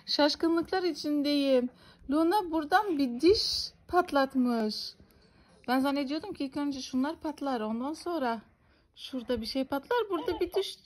Şaşkınlıklar içindeyim. Luna buradan bir diş patlatmış. Ben zannediyordum ki ilk önce şunlar patlar. Ondan sonra şurada bir şey patlar. Burada bir diş,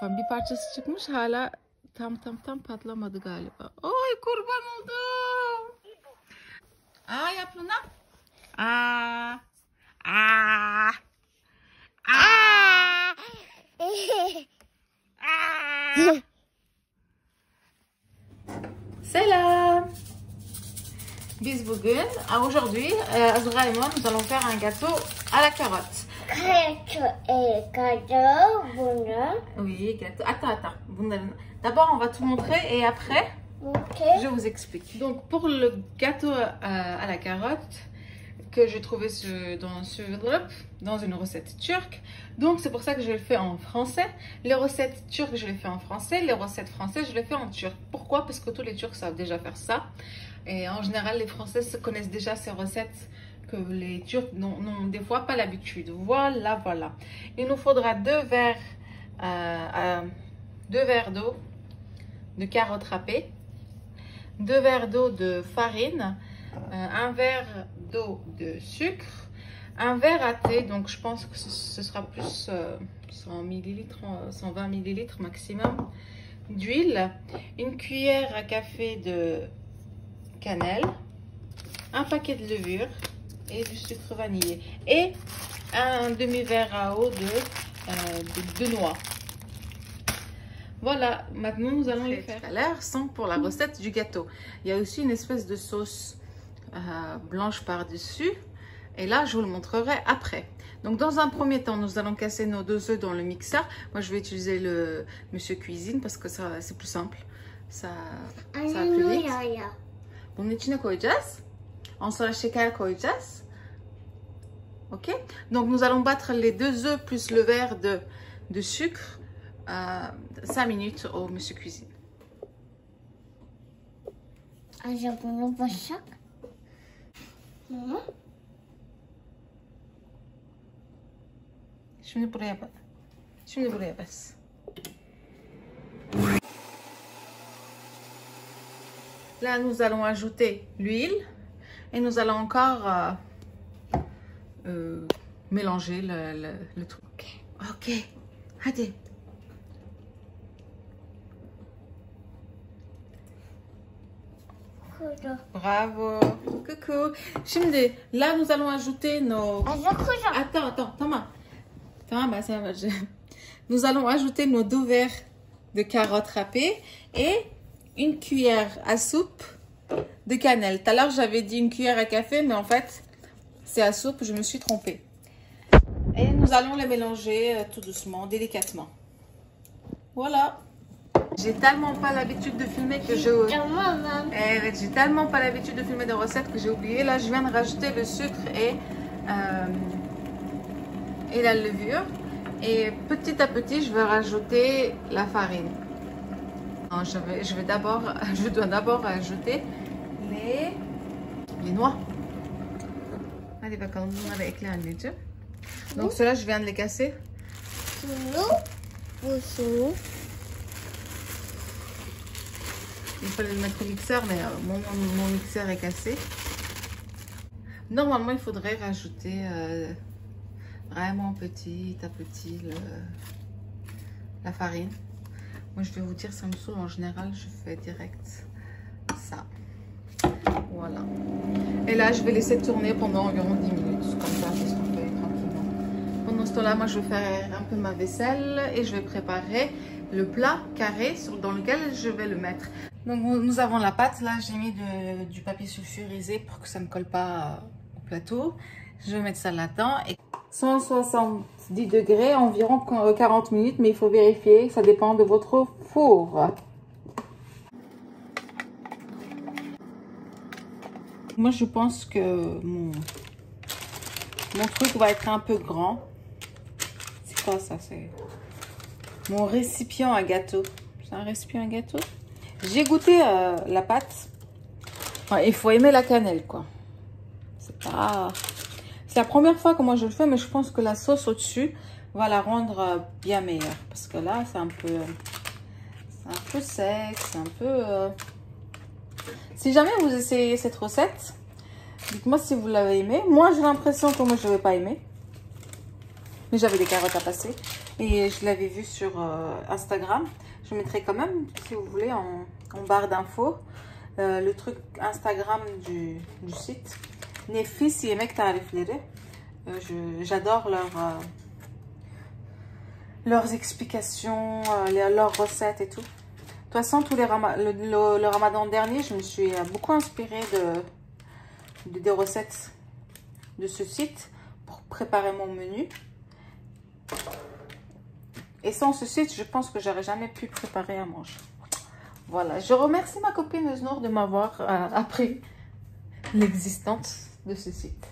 bir parçası çıkmış. Hala tam patlamadı galiba. Oy kurban oldum. Aa yap Luna. Aa. Aa. Aa. Aa. Selam. Biz bugün, aujourd'hui, Azura et moi, nous allons faire un gâteau à la carotte. Gâteau, bunlar. Oui, gâteau. Attends. D'abord, on va tout montrer et après, je vous explique. Donc, pour le gâteau à la carotte, que j'ai trouvé dans une recette turque. Donc, c'est pour ça que je le fais en français. Les recettes turques, je les fais en français. Les recettes françaises, je les fais en turc. Pourquoi? Parce que tous les Turcs savent déjà faire ça. Et en général, les Français connaissent déjà ces recettes que les Turcs n'ont des fois pas l'habitude. Voilà. Il nous faudra 2 verres d'eau de carottes râpées, 2 verres d'eau de farine, 1 verre d'eau de sucre, 1 verre à thé, donc je pense que ce sera plus 100 ml, 120 ml maximum d'huile, une cuillère à café de cannelle, un paquet de levure et du sucre vanillé et un demi-verre à eau de noix. Voilà, maintenant nous allons les faire. Tout à l'heure sont pour la recette du gâteau. Il y a aussi une espèce de sauce blanche par-dessus. Et là, je vous le montrerai après. Donc, dans un premier temps, nous allons casser nos 2 œufs dans le mixeur. Moi, je vais utiliser le Monsieur Cuisine parce que c'est plus simple. Ça va plus vite. Bunun içine koyacağız. Ondan sonra şeker koyacağız. Ok? Donc, nous allons battre les 2 œufs plus le verre de sucre 5 minutes au Monsieur Cuisine. Bunu başak. Şimdi buraya bas. Là, nous allons ajouter l'huile et nous allons encore mélanger le truc. Ok. Hadi. Bravo. Coucou. Şimdi, là, nous allons ajouter nos... Attends, tamam. Tamam, ça va. Nous allons ajouter nos 2 verres de carottes râpées et une cuillère à soupe de cannelle. Tout à l'heure, j'avais dit une cuillère à café, mais en fait, c'est à soupe. Je me suis trompée. Et nous allons les mélanger tout doucement, délicatement. Voilà. J'ai tellement pas l'habitude de filmer que j'ai tellement pas l'habitude de filmer des recettes que j'ai oublié. Là, je viens de rajouter le sucre et la levure. Et petit à petit, je vais rajouter la farine. Non, je dois d'abord ajouter les noix. Hadi bakalım bunları ekle anneciğim. Donc cela, je viens de les casser. Il fallait le mettre au mixeur, mais mon mixeur est cassé. Normalement, il faudrait rajouter vraiment petit à petit la farine. Moi, je vais vous dire, ça me saoule. En général, je fais direct ça. Voilà. Et là, je vais laisser tourner pendant environ 10 minutes. Comme ça, je se fait tranquillement. Pendant ce temps-là, moi, je vais faire un peu ma vaisselle et je vais préparer le plat carré dans lequel je vais le mettre. Donc, nous avons la pâte. Là, j'ai mis du papier sulfurisé pour que ça ne colle pas au plateau. Je vais mettre ça là-dedans. Et 170 degrés, environ 40 minutes, mais il faut vérifier. Ça dépend de votre four. Moi, je pense que mon truc va être un peu grand. C'est quoi ça? C'est mon récipient à gâteau. C'est un récipient à gâteau? J'ai goûté la pâte. Ouais, il faut aimer la cannelle, quoi. C'est la première fois que moi je le fais, mais je pense que la sauce au-dessus va la rendre bien meilleure. Parce que là, c'est un peu sec, c'est un peu... Si jamais vous essayez cette recette, dites-moi si vous l'avez aimée. Moi, j'ai l'impression que moi, je ne vais pas aimer. Mais j'avais des carottes à passer. Et je l'avais vu sur Instagram. Je mettrai quand même, si vous voulez, en barre d'infos, le truc Instagram du site. Nefis Yemek Tarifleri. J'adore leurs explications, leurs recettes et tout. De toute façon, le ramadan dernier, je me suis beaucoup inspirée des recettes de ce site pour préparer mon menu. Et sans ce site, je pense que j'aurais jamais pu préparer à manger. Voilà, je remercie ma copine Eusnour de m'avoir appris l'existence de ce site.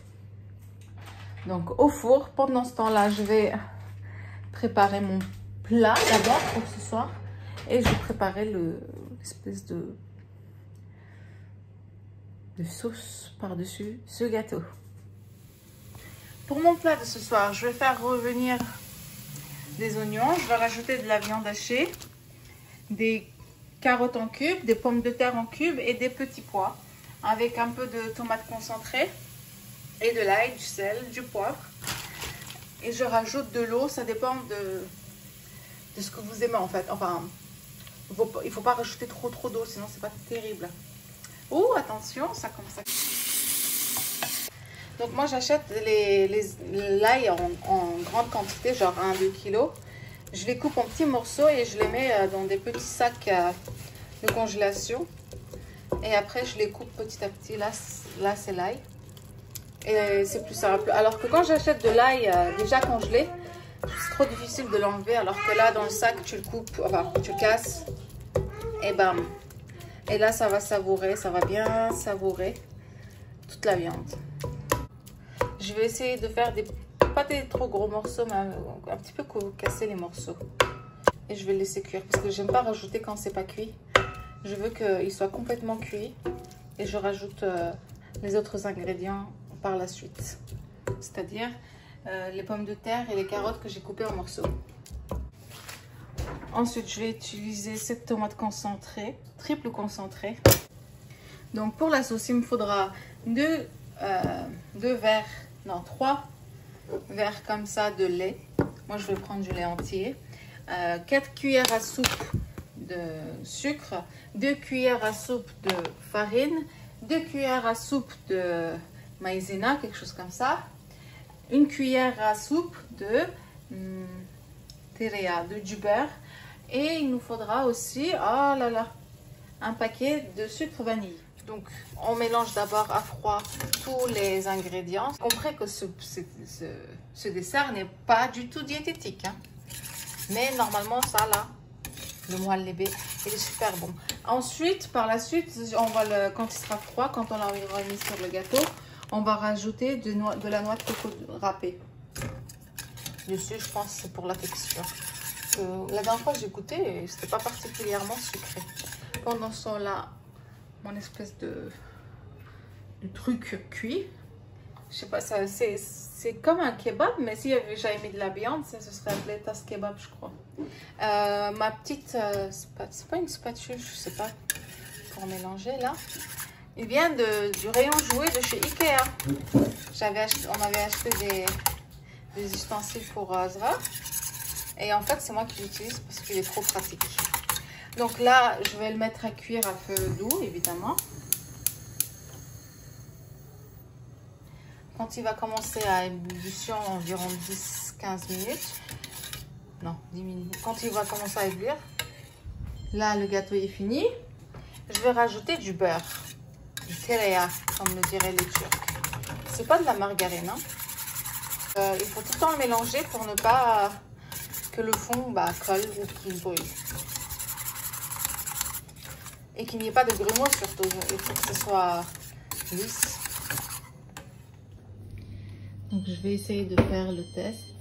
Donc au four, pendant ce temps-là, je vais préparer mon plat d'abord pour ce soir. Et je vais préparer l'espèce de sauce par-dessus ce gâteau. Pour mon plat de ce soir, je vais faire revenir des oignons. Je vais rajouter de la viande hachée, des carottes en cubes, des pommes de terre en cubes et des petits pois. Avec un peu de tomate concentrée et de l'ail, du sel, du poivre. Et je rajoute de l'eau, ça dépend de ce que vous aimez en fait. Enfin, il ne faut pas rajouter trop d'eau, sinon c'est pas terrible. Oh, attention, ça commence à... Donc moi j'achète l'ail en grande quantité, genre 1-2 kg. Je les coupe en petits morceaux et je les mets dans des petits sacs de congélation. Et après je les coupe petit à petit. Là c'est l'ail. Et c'est plus simple. Alors que quand j'achète de l'ail déjà congelé, c'est trop difficile de l'enlever. Alors que là dans le sac tu le coupes, enfin tu le casses. Et bam. Et là ça va savourer, ça va bien savourer toute la viande. Je vais essayer de faire pas des trop gros morceaux, mais un petit peu casser les morceaux. Et je vais le laisser cuire parce que j'aime pas rajouter quand c'est pas cuit. Je veux qu'il soit complètement cuit et je rajoute les autres ingrédients par la suite. C'est-à-dire les pommes de terre et les carottes que j'ai coupées en morceaux. Ensuite, je vais utiliser cette tomate concentrée, triple concentrée. Donc pour la sauce, il me faudra 3 verres comme ça de lait. Moi je vais prendre du lait entier, 4 cuillères à soupe de sucre, 2 cuillères à soupe de farine, 2 cuillères à soupe de maïzena, quelque chose comme ça, 1 cuillère à soupe de tereyağı, du beurre, et il nous faudra aussi un paquet de sucre vanille. Donc, on mélange d'abord à froid tous les ingrédients. Comprenez que ce dessert n'est pas du tout diététique. Hein. Mais normalement, ça là, le muhallebi, il est super bon. Ensuite, par la suite, quand il sera froid, quand on l'aura mis sur le gâteau, on va rajouter de la noix de coco râpée. Dessus, je pense que c'est pour la texture. La dernière fois, j'ai goûté et c'était pas particulièrement sucré. Pendant ce temps-là, mon espèce de truc cuit. Je sais pas, c'est comme un kebab, mais si j'avais mis de la viande, ça se serait appelé tas kebab, je crois. Ma petite, c'est pas une spatule, je sais pas, pour mélanger là. Il vient du rayon jouet de chez Ikea. On avait acheté des ustensiles pour Azra. Et en fait, c'est moi qui l'utilise parce qu'il est trop pratique. Donc là, je vais le mettre à cuire à feu doux, évidemment. Quand il va commencer à ébullition, environ 10-15 minutes. Non, 10 minutes. Quand il va commencer à ébullir, là, le gâteau est fini. Je vais rajouter du beurre. Du tereyağı, comme le diraient les Turcs. C'est pas de la margarine, hein. Il faut tout le temps le mélanger pour ne pas que le fond colle ou qu'il brûle. Et qu'il n'y ait pas de grumeaux surtout. Il faut que ce soit lisse. Donc je vais essayer de faire le test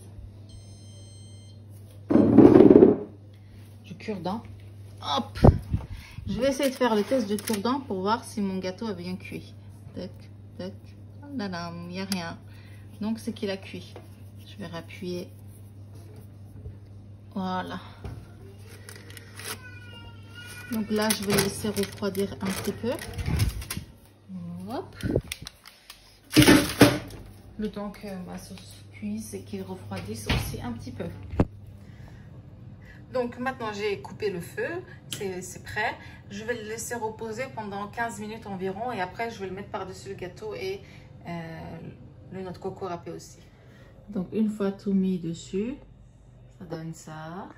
du cure-dent. Hop! Je vais essayer de faire le test du cure-dent pour voir si mon gâteau a bien cuit. Tac, tac. Là, là, il n'y a rien. Donc c'est qu'il a cuit. Je vais rappuyer. Voilà. Donc là, je vais le laisser refroidir un petit peu. Hop. Le temps que ma sauce cuise et qu'il refroidisse aussi un petit peu. Donc maintenant, j'ai coupé le feu. C'est prêt. Je vais le laisser reposer pendant 15 minutes environ. Et après, je vais le mettre par-dessus le gâteau et le noix de coco râpé aussi. Donc une fois tout mis dessus, ça donne ça.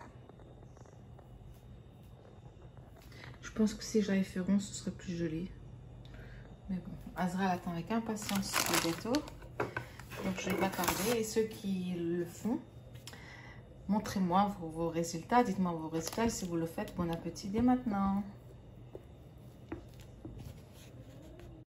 Je pense que si j'avais fait rond, ce serait plus joli. Mais bon, Azra attend avec impatience le gâteau. Donc je ne vais pas tarder. Et ceux qui le font, montrez-moi vos résultats. Dites-moi vos résultats. Et si vous le faites, bon appétit dès maintenant.